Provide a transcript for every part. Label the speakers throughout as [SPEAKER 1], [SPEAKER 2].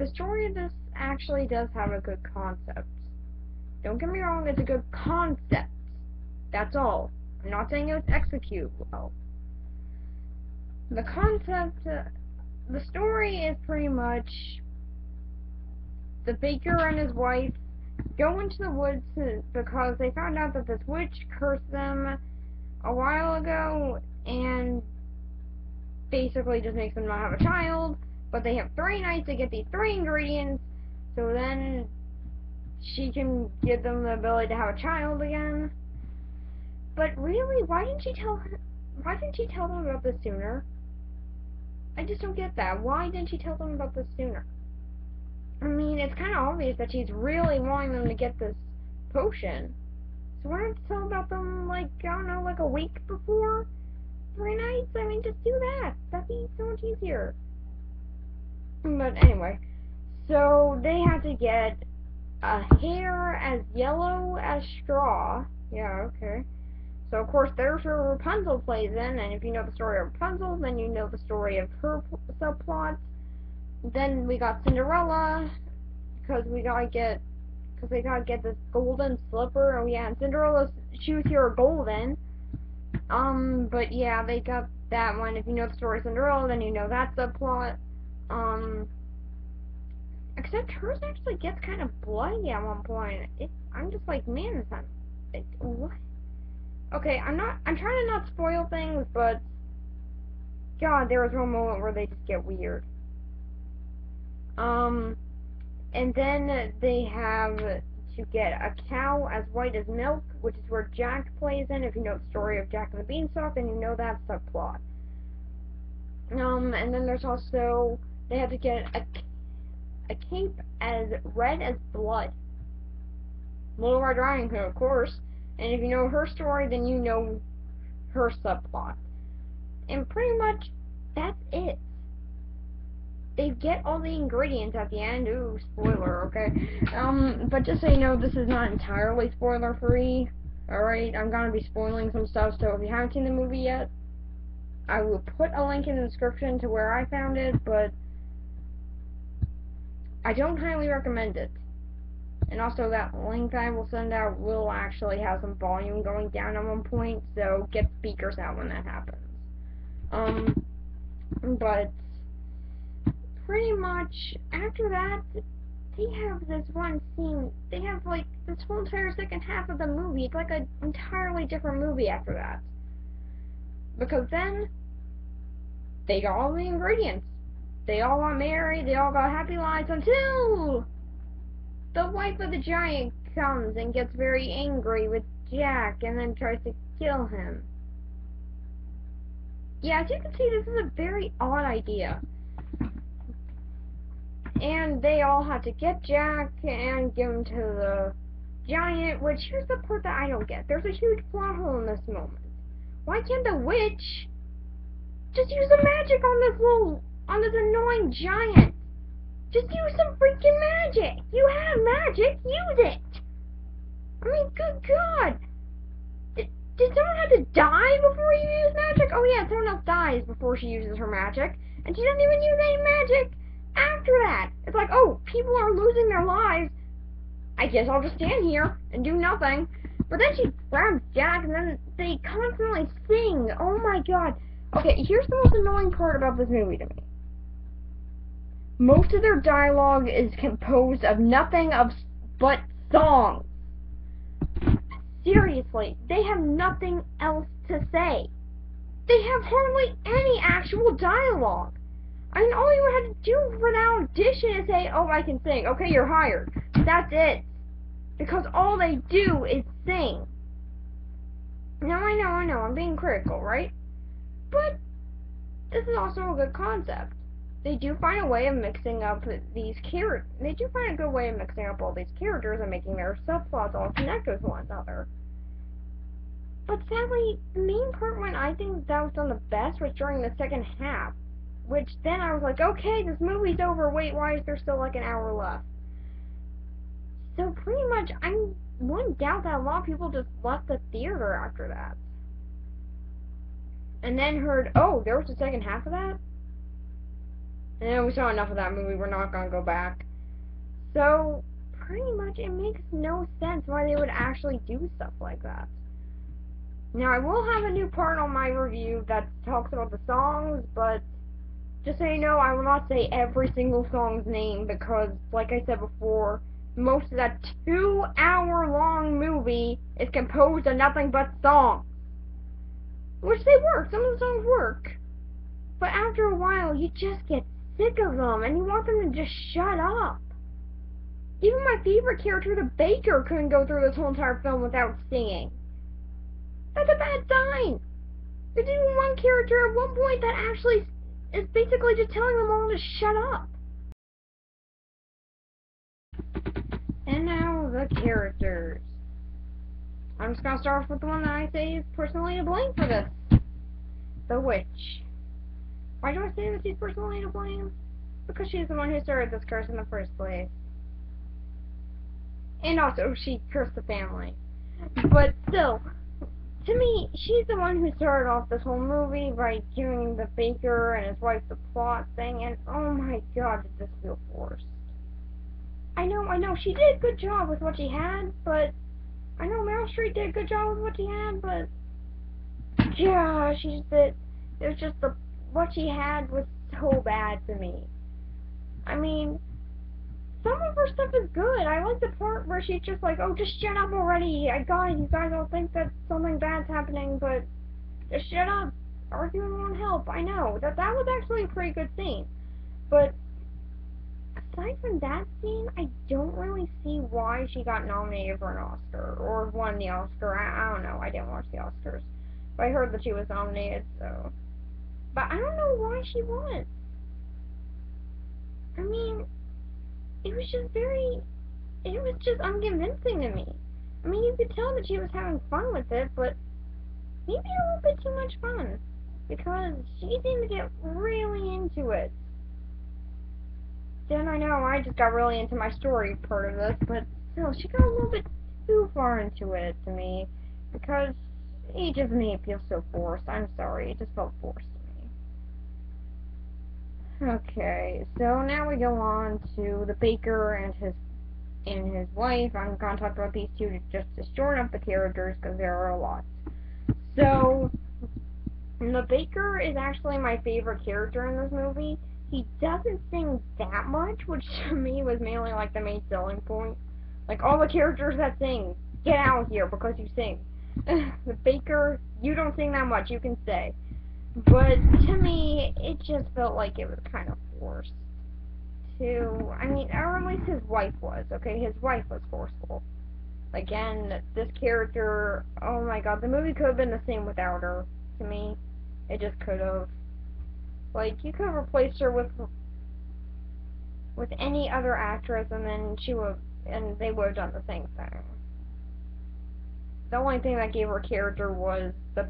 [SPEAKER 1] the story of this actually does have a good concept. Don't get me wrong, it's a good concept. That's all. I'm not saying it was executed well. The concept, the story is pretty much the baker and his wife go into the woods because they found out that this witch cursed them a while ago and basically just makes them not have a child, but they have 3 nights to get these 3 ingredients, so then she can give them the ability to have a child again. But really, why didn't she tell them about this sooner? I just don't get that. Why didn't she tell them about this sooner? I mean, it's kind of obvious that she's really wanting them to get this potion. So why don't you tell about them, like, I don't know, like a week before? 3 nights? I mean, just do that. That'd be so much easier. But anyway, so they have to get a hair as yellow as straw. Yeah, okay. So, of course, there's where Rapunzel plays in, and if you know the story of Rapunzel, then you know the story of her subplot. Then we got Cinderella, because they gotta get this golden slipper. Oh yeah, and Cinderella's shoes here are golden. But yeah, they got that one. If you know the story of Cinderella, then you know that subplot. Except hers actually gets kind of bloody at one point. I'm just like, man, is that... what? Okay, I'm trying to not spoil things, but... God, there was one moment where they just get weird. And then they have to get a cow as white as milk, which is where Jack plays in. If you know the story of Jack and the Beanstalk, then you know that subplot. And then there's also, they have to get a cape as red as blood. Little Red Riding Hood, of course. And if you know her story, then you know her subplot. And pretty much, that's it. They get all the ingredients at the end. Ooh, spoiler, okay? But just so you know, this is not entirely spoiler-free. Alright, I'm gonna be spoiling some stuff, so if you haven't seen the movie yet, I will put a link in the description to where I found it, but I don't highly recommend it. And also, that link I will send out will actually have some volume going down at one point, so get speakers out when that happens. But pretty much, after that, they have this one scene, they have, like, this whole entire second half of the movie. It's like an entirely different movie after that. Because then, they got all the ingredients. They all got married, they all got happy lives until the wife of the giant comes and gets very angry with Jack and then tries to kill him. Yeah, as you can see, this is a very odd idea. And they all have to get Jack and give him to the giant, which here's the part that I don't get. There's a huge plot hole in this moment. Why can't the witch just use the magic on this annoying giant? Just use some freaking magic! You have magic, use it! I mean, good God! Did someone have to die before you use magic? Oh yeah, someone else dies before she uses her magic, and she doesn't even use any magic after that. It's like, oh, people are losing their lives. I guess I'll just stand here and do nothing. But then she grabs Jack, and then they constantly sing. Oh my God. Okay, here's the most annoying part about this movie to me. Most of their dialogue is composed of nothing but songs. Seriously, they have nothing else to say. They have hardly any actual dialogue. I mean, all you had to do for that audition is say, oh, I can sing. Okay, you're hired. That's it. Because all they do is sing. Now, I know, I'm being critical, right? But this is also a good concept. They do find a way of mixing up these characters. They do find a good way of mixing up all these characters and making their subplots all connect with one another. But sadly, the main part when I think that was done the best was during the second half. Which then I was like, okay, this movie's over. Wait, why is there still like an hour left? So pretty much, I wouldn't doubt that a lot of people just left the theater after that. And then heard, oh, there was a second half of that? And we saw enough of that movie, we're not gonna go back. So, pretty much it makes no sense why they would actually do stuff like that. Now, I will have a new part on my review that talks about the songs, but just so you know, I will not say every single song's name because, like I said before, most of that 2-hour-long movie is composed of nothing but songs. Which they work, some of the songs work. But after a while, you just get sick of them, and you want them to just shut up. Even my favorite character, the baker, couldn't go through this whole entire film without singing. That's a bad sign. There's even one character at one point that actually is basically just telling them all to shut up. And now, the characters. I'm just gonna start off with the one that I say is personally to blame for this. The witch. Why do I say that she's personally to blame? Because she's the one who started this curse in the first place. And also, she cursed the family. But still, to me, she's the one who started off this whole movie by giving the baker and his wife the plot thing, and oh my god, did this feel forced. I know, she did a good job with what she had, but I know Meryl Streep did a good job with what she had, but yeah, it was just what she had was so bad to me. I mean, some of her stuff is good. I like the part where she's just like, oh, just shut up already. I got it. You guys all think that something bad's happening, but just shut up. Arguing won't help. I know. That was actually a pretty good scene. But aside from that scene, I don't really see why she got nominated for an Oscar or won the Oscar. I don't know. I didn't watch the Oscars. But I heard that she was nominated, so. But I don't know why she won. I mean, it was just unconvincing to me. I mean, you could tell that she was having fun with it, but maybe a little bit too much fun. Because she seemed to get really into it. Then I know I just got really into my story part of this, but still, she got a little bit too far into it to me. Because it just made it feel so forced. I'm sorry, it just felt forced. Okay, so now we go on to the baker and his wife. I'm gonna talk about these two just to shorten up the characters because there are a lot. So the baker is actually my favorite character in this movie. He doesn't sing that much, which to me was mainly like the main selling point. Like all the characters that sing, get out here because you sing. The baker, you don't sing that much. You can stay. But to me, it just felt like it was kind of forced. I mean, or at least his wife was, okay? His wife was forceful. Again, this character, oh my god, the movie could have been the same without her, to me. It just could have. Like, you could have replaced her with any other actress, and then they would have done the same thing. The only thing that gave her character was the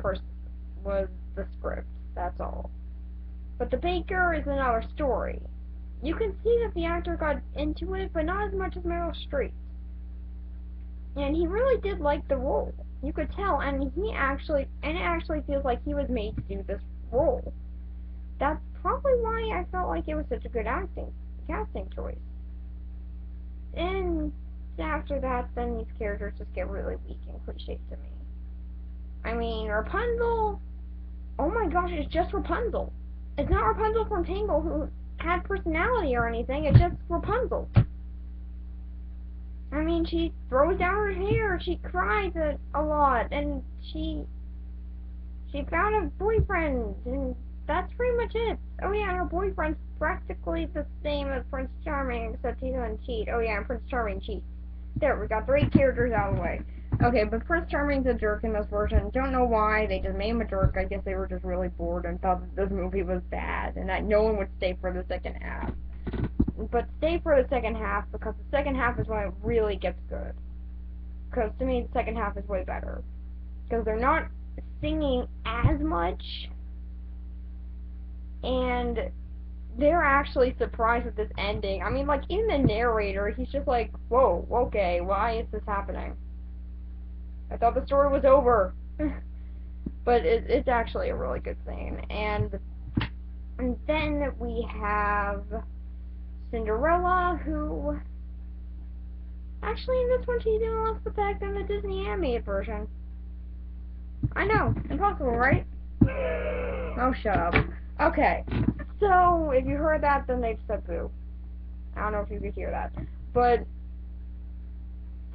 [SPEAKER 1] script, that's all. But the baker is another story. You can see that the actor got into it, but not as much as Meryl Streep. And he really did like the role. You could tell, and it actually feels like he was made to do this role. That's probably why I felt like it was such a good casting choice. And after that, then these characters just get really weak and cliche to me. I mean, Rapunzel, oh my gosh, it's just Rapunzel. It's not Rapunzel from Tangled who had personality or anything, it's just Rapunzel. I mean, she throws down her hair, she cries a lot, and she found a boyfriend, and that's pretty much it. Oh yeah, her boyfriend's practically the same as Prince Charming, except he doesn't cheat. Oh yeah, and Prince Charming cheats. There, we got 3 characters out of the way. Okay, but Prince Charming's a jerk in this version. Don't know why, they just made him a jerk. I guess they were just really bored and thought that this movie was bad, and that no one would stay for the second half. But stay for the second half, because the second half is when it really gets good. Because to me, the second half is way better. Because they're not singing as much, and they're actually surprised with this ending. I mean, like, even the narrator, he's just like, whoa, okay, why is this happening? I thought the story was over. But it's actually a really good scene. And And then we have Cinderella, who... Actually, in this one, she's even less pathetic than the Disney animated version. I know. Impossible, right? Oh, shut up. Okay. So, if you heard that, then they said boo. I don't know if you could hear that. But,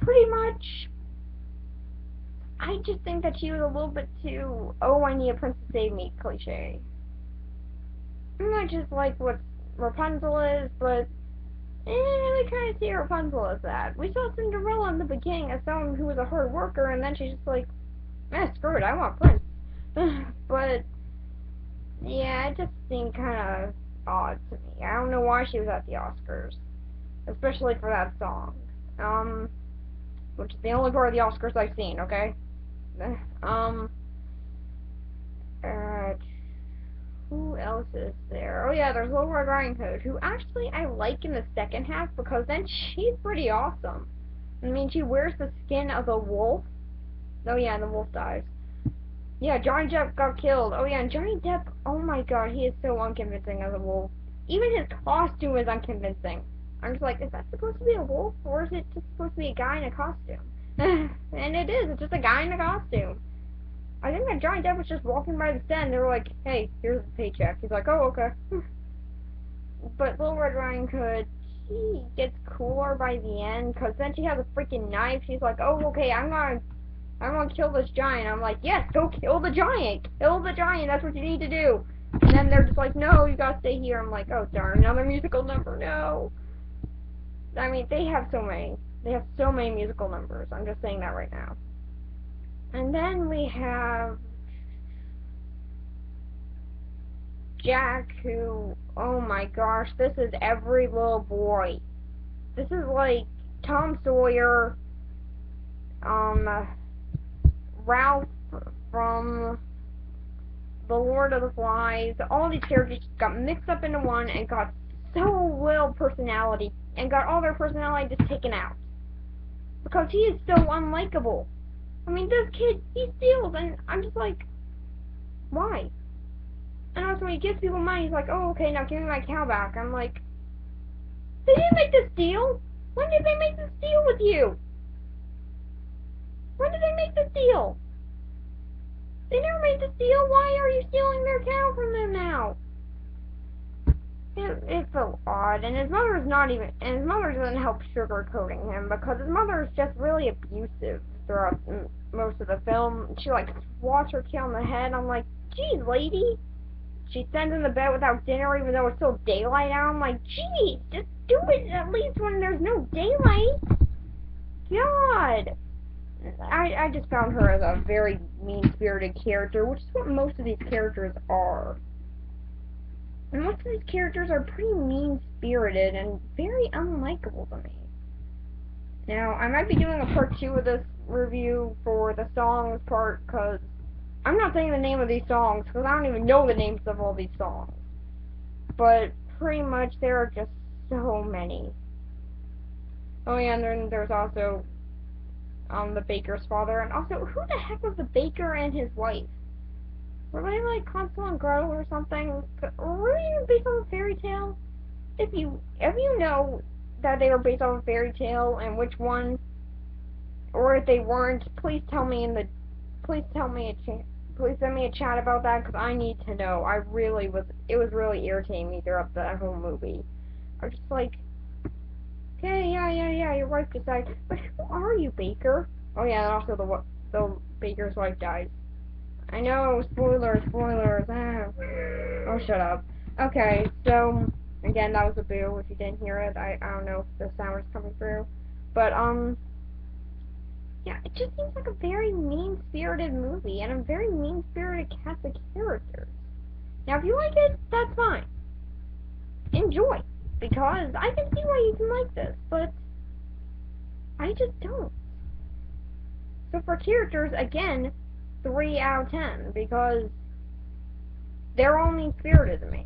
[SPEAKER 1] pretty much, I just think that she was a little bit too, oh, I need a prince to save me, cliche. I'm not just like what Rapunzel is, but I didn't really kind of see Rapunzel as that. We saw Cinderella in the beginning as someone who was a hard worker, and then she's just like, screw it, I want Prince. But, yeah, it just seemed kind of odd to me. I don't know why she was at the Oscars, especially for that song. Which is the only part of the Oscars I've seen, okay? Who else is there? Oh yeah, there's Little Red Riding Hood, who actually I like in the second half, because then she's pretty awesome. I mean, she wears the skin of a wolf. Oh yeah, and the wolf dies. Yeah, Johnny Depp got killed. Oh yeah, and Johnny Depp, oh my god, he is so unconvincing as a wolf. Even his costume is unconvincing. I'm just like, is that supposed to be a wolf, or is it just supposed to be a guy in a costume? And it is, it's just a guy in a costume. I think that Johnny Depp was just walking by the set and they were like, hey, here's the paycheck. He's like, oh, okay. But Little Red Riding Hood, she gets cooler by the end, because then she has a freaking knife. She's like, oh, okay, I'm gonna kill this giant. I'm like, yes, go kill the giant. Kill the giant, that's what you need to do. And then they're just like, no, you gotta stay here. I'm like, oh, darn, another musical number, no. I mean, they have so many. They have so many musical numbers. I'm just saying that right now. And then we have Jack, who, oh my gosh, this is every little boy. This is like Tom Sawyer, Ralph from The Lord of the Flies. All these characters got mixed up into one and got so little personality, and got all their personality just taken out. Because he is so unlikable. I mean, this kid, he steals, and I'm just like, why? And also, when he gives people money, he's like, oh, okay, now give me my cow back. I'm like, they didn't make this deal. When did they make this deal with you? When did they make this deal? They never made this deal. Why are you stealing their cow from them now? It felt odd, and his mother is not even, and his mother doesn't help sugarcoating him, because his mother is just really abusive throughout most of the film. She like swats her kid on the head. I'm like, geez, lady. She sends him to bed without dinner, even though it's still daylight out. I'm like, geez, just do it at least when there's no daylight. God. I just found her as a very mean-spirited character, which is what most of these characters are. And most of these characters are pretty mean-spirited and very unlikable to me. Now, I might be doing a part 2 of this review for the songs part, because I'm not saying the name of these songs, because I don't even know the names of all these songs. But pretty much there are just so many. Oh yeah, and then there's also the baker's father, and also, who the heck was the baker and his wife? Were they like Hansel and Gretel or something? Were they even based on a fairy tale? If you know that they were based on a fairy tale and which one, or if they weren't, please tell me please send me a chat about that, because I need to know. It was really irritating me throughout the whole movie. I was just like, okay, yeah, your wife just died, but who are you, Baker? Oh yeah, and also the baker's wife died. I know, spoilers. Oh, shut up. Okay, so, again, that was a boo. If you didn't hear it, I don't know if the sound was coming through. But, yeah, it just seems like a very mean-spirited movie, and a very mean-spirited cast of characters. Now, if you like it, that's fine. Enjoy, because I can see why you can like this, but I just don't. So for characters, again, 3 out of 10, because they're all mean-spirited to me.